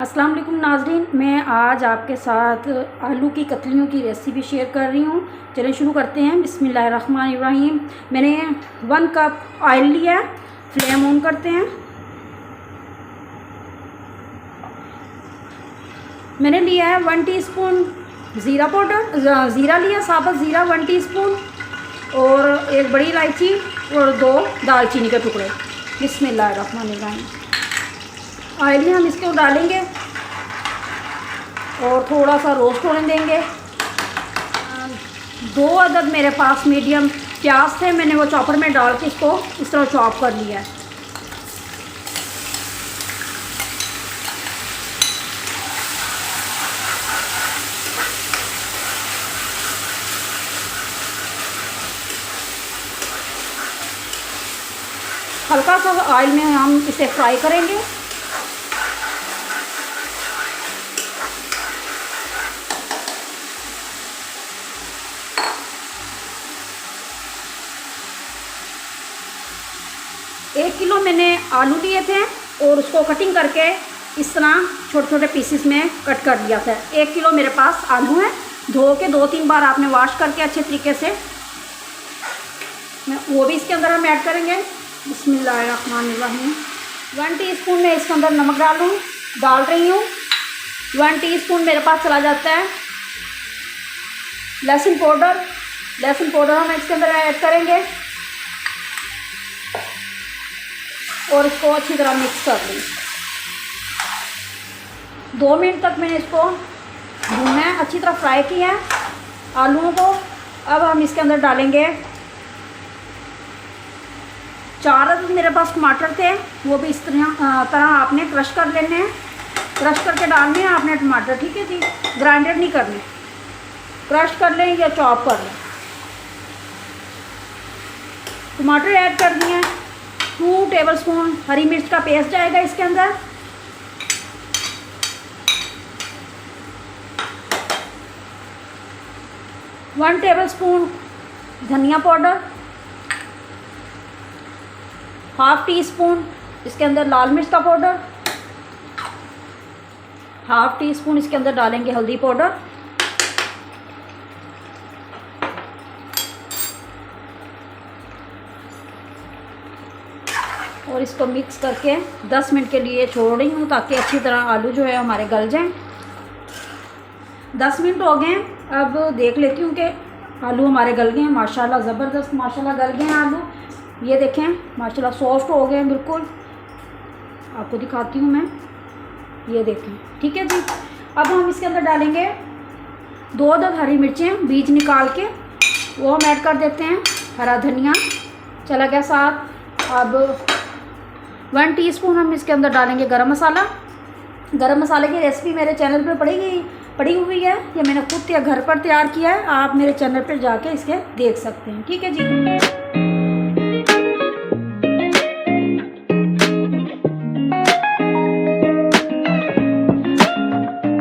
अस्सलाम वालेकुम नाज़रीन, मैं आज आपके साथ आलू की कतलियों की रेसिपी शेयर कर रही हूँ। चलिए शुरू करते हैं। बिस्मिल्लाहिर्रहमानिर्रहीम। मैंने 1 कप ऑयल लिया है। फ्लेम ऑन करते हैं। मैंने लिया है 1 टीस्पून ज़ीरा पाउडर, ज़ीरा लिया, साबुत ज़ीरा 1 टीस्पून, और एक बड़ी इलायची और 2 दालचीनी के टुकड़े। बिस्मिल्लाहिर्रहमानिर्रहीम। ऑयल में हम इसको डालेंगे और थोड़ा सा रोस्ट होने देंगे। 2 अदद मेरे पास मीडियम प्याज थे, मैंने वो चॉपर में डाल के इसको इस तरह चॉप कर लिया है। हल्का सा ऑयल में हम इसे फ्राई करेंगे। एक किलो मैंने आलू लिए थे और उसको कटिंग करके इस तरह छोटे छोटे पीसेस में कट कर लिया था। 1 किलो मेरे पास आलू है। धो के 2-3 बार आपने वॉश करके अच्छे तरीके से वो भी इसके अंदर हम ऐड करेंगे। बिस्मिल्लाहिर्रहमानिर्रहीम। 1 टीस्पून मैं इसके अंदर नमक डाल रही हूँ। 1 टीस्पून मेरे पास चला जाता है लहसुन पाउडर हम इसके अंदर ऐड करेंगे और इसको अच्छी तरह मिक्स कर लें। 2 मिनट तक मैंने इसको भूनना है, अच्छी तरह फ्राई किया है आलूओं को। अब हम इसके अंदर डालेंगे 4 अदद मेरे पास टमाटर थे, वो भी इस तरह आपने क्रश कर लेने हैं। क्रश करके डालने हैं आपने टमाटर, ठीक है जी। ग्राइंडेड नहीं करने, क्रश कर लें या चॉप कर लें। टमाटर ऐड कर दिए हैं। 2 टेबलस्पून हरी मिर्च का पेस्ट जाएगा इसके अंदर। वन टेबलस्पून धनिया पाउडर, 1/2 टीस्पून इसके अंदर लाल मिर्च का पाउडर, 1/2 टीस्पून इसके अंदर डालेंगे हल्दी पाउडर, और इसको मिक्स करके 10 मिनट के लिए छोड़ रही हूँ ताकि अच्छी तरह आलू जो है हमारे गल जाएं। 10 मिनट हो गए। अब देख लेती हूँ कि आलू हमारे गल गए हैं। माशाल्लाह ज़बरदस्त माशाल्लाह गल गए हैं आलू। ये देखें माशाल्लाह सॉफ्ट हो गए हैं बिल्कुल। आपको दिखाती हूँ मैं, ये देखें, ठीक है जी। अब हम इसके अंदर डालेंगे 2 अदद हरी मिर्चें बीज निकाल के, वो हम ऐड कर देते हैं। हरा धनिया चला गया साथ। अब 1 टीस्पून हम इसके अंदर डालेंगे गरम मसाला। गरम मसाले की रेसिपी मेरे चैनल पे पड़ी हुई है, ये मैंने खुद घर पर तैयार किया है। आप मेरे चैनल पर जाके इसके देख सकते हैं, ठीक है जी।